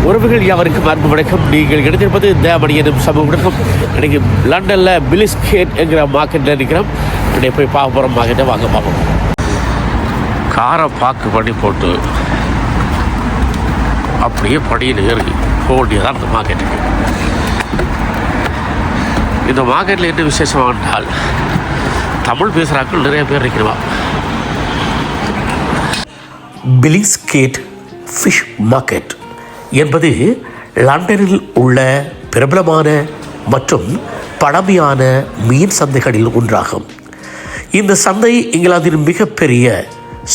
உறவுகள் யாவருக்கும் அன்பு வணக்கம். நீங்கள் கிடைத்திருப்பது இந்த மணி எனும் சமூக வணக்கம். இன்றைக்கி லண்டனில் பிலிஸ்கேட் என்கிற மார்க்கெட்டில் இருக்கிறோம். இப்படி போய் பார்க்க போகிறோம். மார்க்கெட்டை வாங்க பார்ப்போம். காரை பார்க்கு பண்ணி போட்டு அப்படியே படியில் ஏறி போண்டியதான் இந்த மார்க்கெட்டுக்கு. இந்த மார்க்கெட்டில் என்ன விசேஷமாக என்றால் தமிழ் பேசுகிறாக்கள் நிறைய பேர் இருக்கிறவா. பிலிஸ்கேட் ஃபிஷ் மார்க்கெட் என்பது லண்டனில் உள்ள பிரபலமான மற்றும் பழமையான மீன் சந்தைகளில் ஒன்றாகும். இந்த சந்தை இங்கிலாந்தின் மிகப்பெரிய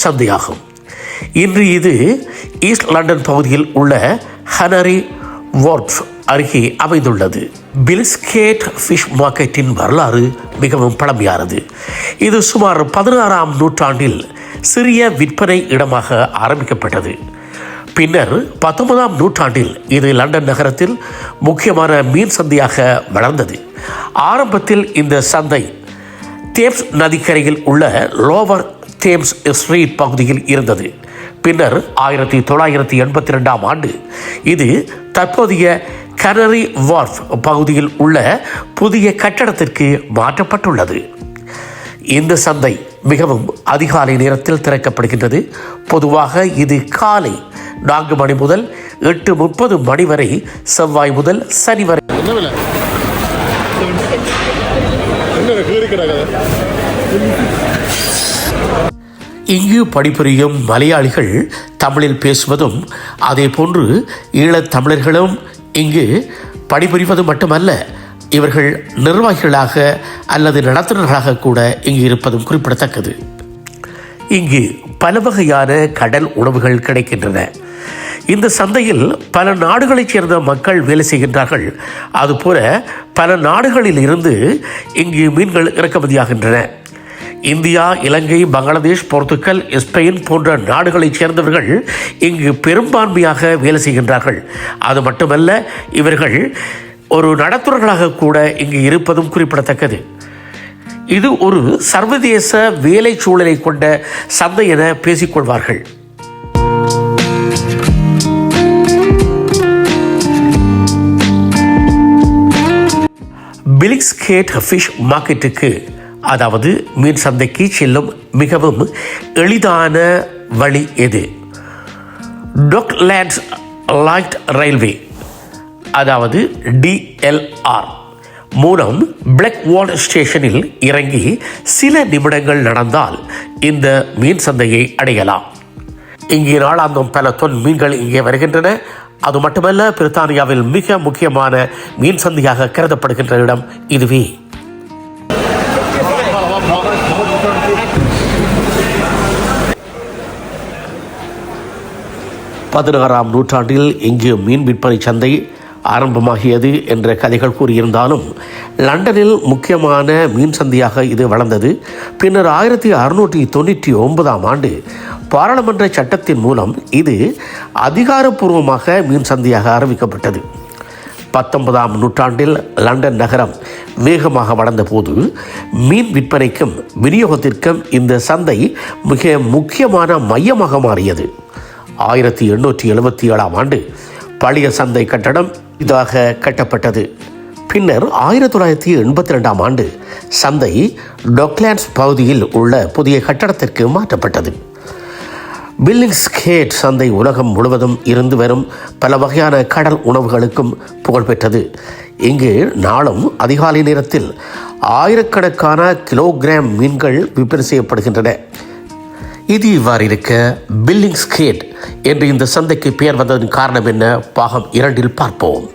சந்தையாகும். இன்று இது ஈஸ்ட் லண்டன் பகுதியில் உள்ள ஹனரி வார்ஃப் அருகே அமைந்துள்ளது. பிலிஸ்கேட் ஃபிஷ் மார்க்கெட்டின் வரலாறு மிகவும் பழமையானது. இது சுமார் 16ஆம் நூற்றாண்டில் சிறிய விற்பனை இடமாக ஆரம்பிக்கப்பட்டது. பின்னர் 19ஆம் நூற்றாண்டில் இது லண்டன் நகரத்தில் முக்கியமான மீன் சந்தையாக வளர்ந்தது. ஆரம்பத்தில் இந்த சந்தை தேம்ஸ் நதிக்கரையில் உள்ள லோவர் தேம்ஸ் ஸ்ட்ரீட் பகுதியில் இருந்தது. பின்னர் 1982ஆம் ஆண்டு இது தற்போதைய கனரி வார்ஃப் பகுதியில் உள்ள புதிய கட்டடத்திற்கு மாற்றப்பட்டுள்ளது. இந்த சந்தை மிகவும் அதிகாலை நேரத்தில் திறக்கப்படுகின்றது. பொதுவாக இது காலை 4 மணி முதல் 8:30 மணி வரை, செவ்வாய் முதல் சனி வரை. இங்கு பணிபுரியும் மலையாளிகள் தமிழில் பேசுவதும் அதே போன்று ஈழத் தமிழர்களும் இங்கு பணிபுரிவது மட்டுமல்ல, இவர்கள் நிர்வாகிகளாக அல்லது நடத்துனர்களாக கூட இங்கு இருப்பதும் குறிப்பிடத்தக்கது. இங்கு பல வகையான கடல் உணவுகள் கிடைக்கின்றன. இந்த சந்தையில் பல நாடுகளைச் சேர்ந்த மக்கள் வேலை செய்கின்றார்கள். அதுபோல பல நாடுகளில் இருந்து இங்கு மீன்கள் இறக்குமதியாகின்றன. இந்தியா, இலங்கை, பங்களாதேஷ், போர்த்துக்கல், ஸ்பெயின் போன்ற நாடுகளைச் சேர்ந்தவர்கள் இங்கு பெரும்பான்மையாக வேலை செய்கின்றார்கள். அது மட்டுமல்ல, இவர்கள் ஒரு நடத்துனர்களாக கூட இங்கு இருப்பதும் குறிப்பிடத்தக்கது. இது ஒரு சர்வதேச வேலை சூழலை கொண்ட சந்தை என பேசிக்கொள்வார்கள். பிலிஸ்கேட் ஃபிஷ் மார்க்கெட்டுக்கு, அதாவது மீன் சந்தைக்கு செல்லும் மிகவும் எளிதான வழி எது? டொக்லேண்ட்ஸ் லைட் ரயில்வே, அதாவது DLR மூலம் பிளாக்வால் ஸ்டேஷனில் இறங்கி சில நிமிடங்கள் நடந்தால் இந்த மீன் சந்தையை அடையலாம். இங்கே நாளாந்தம் பல தொன் மீன்கள் இங்கே வருகின்றன. அது மட்டுமல்ல, பிரித்தானியாவில் மிக முக்கியமான மீன் சந்தையாக கருதப்படுகின்ற இடம் இதுவே. பதினாறாம் நூற்றாண்டில் இங்கு மீன் விற்பனை சந்தை ஆரம்பமாகியது என்ற கதைகள் கூறியிருந்தாலும் லண்டனில் முக்கியமான மீன் சந்தையாக இது வளர்ந்தது. பின்னர் 1699ஆம் ஆண்டு பாராளுமன்ற சட்டத்தின் மூலம் இது அதிகாரப்பூர்வமாக மீன் சந்தையாக ஆரம்பிக்கப்பட்டது. 19ஆம் நூற்றாண்டில் லண்டன் நகரம் வேகமாக வளர்ந்த போது மீன் விற்பனைக்கும் விநியோகத்திற்கும் இந்த சந்தை மிக முக்கியமான மையமாக மாறியது. 1877ஆம் ஆண்டு பழைய சந்தை கட்டடம் இதாக கட்டப்பட்டது. பின்னர் 1982ஆம் ஆண்டு சந்தை டொக்லேண்ட்ஸ் பகுதியில் உள்ள புதிய கட்டடத்திற்கு மாற்றப்பட்டது. பிலிஸ்கேட் சந்தை உலகம் முழுவதும் இருந்து வரும் பல வகையான கடல் உணவுகளுக்கும் புகழ்பெற்றது. இங்கு நாளும் அதிகாலை நேரத்தில் ஆயிரக்கணக்கான கிலோகிராம் மீன்கள் விற்பனை செய்யப்படுகின்றன. இது இவ்வாறு இருக்க, பிலிஸ்கேட் என்று இந்த சந்தைக்கு பெயர் வந்ததன் காரணம் என்ன? பாகம் 2 பார்ப்போம்.